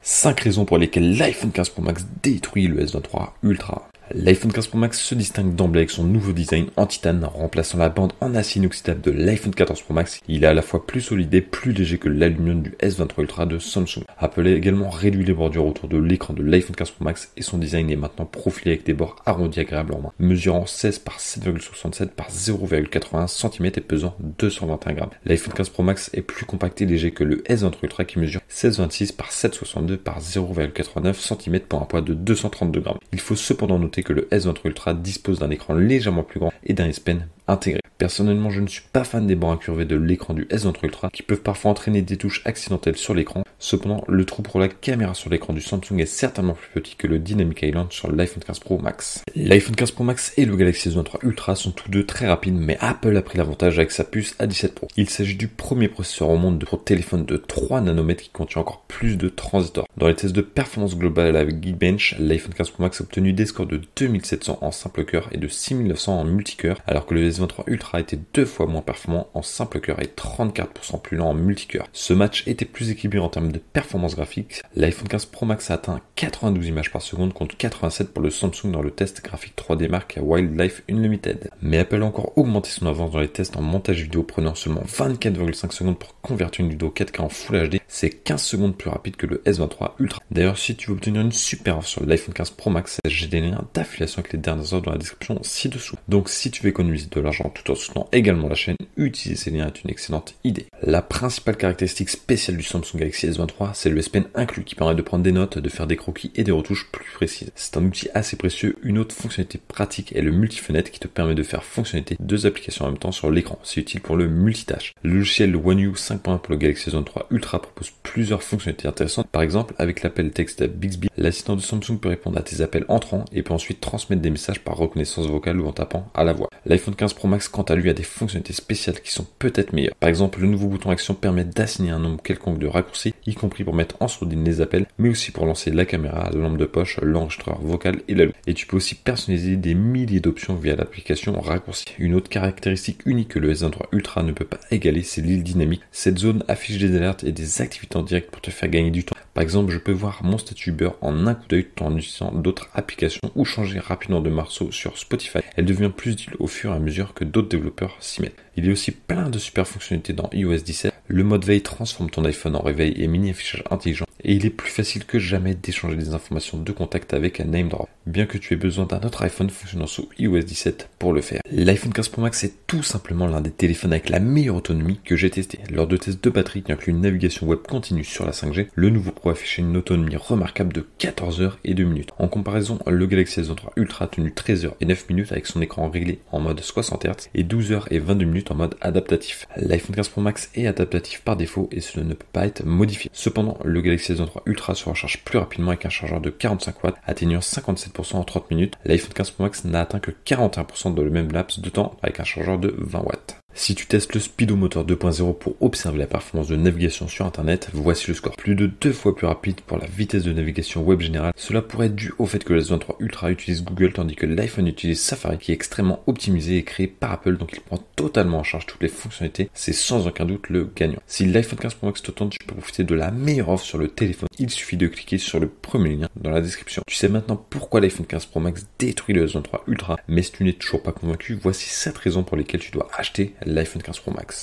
5 raisons pour lesquelles l'iPhone 15 Pro Max détruit le S23 Ultra. L'iPhone 15 Pro Max se distingue d'emblée avec son nouveau design en titane, remplaçant la bande en acier inoxydable de l'iPhone 14 Pro Max. Il est à la fois plus solide et plus léger que l'aluminium du S23 Ultra de Samsung. Apple a également réduit les bordures autour de l'écran de l'iPhone 15 Pro Max et son design est maintenant profilé avec des bords arrondis agréables en main, mesurant 16 par 7,67 par 0,81 cm et pesant 221 grammes. L'iPhone 15 Pro Max est plus compact et léger que le S23 Ultra qui mesure 16,26 par 7,62 par 0,89 cm pour un poids de 232 grammes. Il faut cependant noter que le S23 Ultra dispose d'un écran légèrement plus grand et d'un S Pen intégré. Personnellement, je ne suis pas fan des bords incurvés de l'écran du S23 Ultra qui peuvent parfois entraîner des touches accidentelles sur l'écran. Cependant, le trou pour la caméra sur l'écran du Samsung est certainement plus petit que le Dynamic Island sur l'iPhone 15 Pro Max. L'iPhone 15 Pro Max et le Galaxy S23 Ultra sont tous deux très rapides, mais Apple a pris l'avantage avec sa puce A17 Pro. Il s'agit du premier processeur au monde pour téléphone de 3 nanomètres qui contient encore plus de transistors. Dans les tests de performance globale avec Geekbench, l'iPhone 15 Pro Max a obtenu des scores de 2700 en simple cœur et de 6900 en multicœur, alors que le S23 Ultra était 2 fois moins performant en simple cœur et 34% plus lent en multicœur. Ce match était plus équilibré en termes de performance graphique. L'iPhone 15 Pro Max a atteint 92 images par seconde contre 87 pour le Samsung dans le test graphique 3D Mark Wildlife Unlimited. Mais Apple a encore augmenté son avance dans les tests en montage vidéo, prenant seulement 24,5 secondes pour convertir une vidéo 4K en Full HD. C'est 15 secondes plus rapide que le S23 Ultra. D'ailleurs, si tu veux obtenir une super offre sur l'iPhone 15 Pro Max, j'ai des liens d'affiliation avec les dernières offres dans la description ci-dessous. Donc si tu veux économiser de l'argent tout en soutenant également la chaîne, utiliser ces liens est une excellente idée. La principale caractéristique spéciale du Samsung Galaxy S23, c'est le S Pen inclus qui permet de prendre des notes, de faire des croquis et des retouches plus précises. C'est un outil assez précieux. Une autre fonctionnalité pratique est le multifenêtre qui te permet de faire fonctionner tes deux applications en même temps sur l'écran. C'est utile pour le multitâche. Le logiciel One UI 5.1 pour le Galaxy S23 Ultra propose plusieurs fonctionnalités intéressantes. Par exemple, avec l'appel texte Bixby, l'assistant de Samsung peut répondre à tes appels entrants et peut ensuite transmettre des messages par reconnaissance vocale ou en tapant à la voix. L'iPhone 15 Pro Max, quant à lui, a des fonctionnalités spéciales qui sont peut-être meilleures. Par exemple, le nouveau bouton action permet d'assigner un nombre quelconque de raccourcis, y compris pour mettre en sourdine les appels, mais aussi pour lancer la caméra, la lampe de poche, l'enregistreur vocal et la loupe. Et tu peux aussi personnaliser des milliers d'options via l'application raccourci. Une autre caractéristique unique que le S23 Ultra ne peut pas égaler, c'est l'île dynamique. Cette zone affiche des alertes et des activités en direct pour te faire gagner du temps. Par exemple, je peux voir mon statut Uber en un coup d'œil tout en utilisant d'autres applications ou changer rapidement de morceau sur Spotify. Elle devient plus utile au fur et à mesure que d'autres développeurs s'y mettent. Il y a aussi plein de super fonctionnalités dans iOS 17. Le mode veille transforme ton iPhone en réveil et mini affichage intelligent. Et il est plus facile que jamais d'échanger des informations de contact avec un name drop, bien que tu aies besoin d'un autre iPhone fonctionnant sous iOS 17 pour le faire. L'iPhone 15 Pro Max est tout simplement l'un des téléphones avec la meilleure autonomie que j'ai testé. Lors de tests de batterie qui incluent une navigation web continue sur la 5G, le nouveau Pro affichait une autonomie remarquable de 14 heures et 2 minutes. En comparaison, le Galaxy S23 Ultra a tenu 13 heures et 9 minutes avec son écran réglé en mode 60 Hz et 12 heures et 22 minutes en mode adaptatif. L'iPhone 15 Pro Max est adaptatif par défaut et cela ne peut pas être modifié. Cependant, le Galaxy S23 Ultra se recharge plus rapidement avec un chargeur de 45 watts atteignant 57% en 30 minutes. L'iPhone 15 Pro Max n'a atteint que 41% dans le même laps de temps avec un chargeur de 20 watts. Si tu testes le Speedomotor 2.0 pour observer la performance de navigation sur internet, voici le score. Plus de 2 fois plus rapide pour la vitesse de navigation web générale. Cela pourrait être dû au fait que le S23 Ultra utilise Google tandis que l'iPhone utilise Safari qui est extrêmement optimisé et créé par Apple, donc il prend totalement en charge toutes les fonctionnalités. C'est sans aucun doute le gagnant. Si l'iPhone 15 Pro Max te tente, tu peux profiter de la meilleure offre sur le téléphone. Il suffit de cliquer sur le premier lien dans la description. Tu sais maintenant pourquoi l'iPhone 15 Pro Max détruit le S23 Ultra, mais si tu n'es toujours pas convaincu, voici 7 raisons pour lesquelles tu dois acheter l'iPhone 15 Pro Max.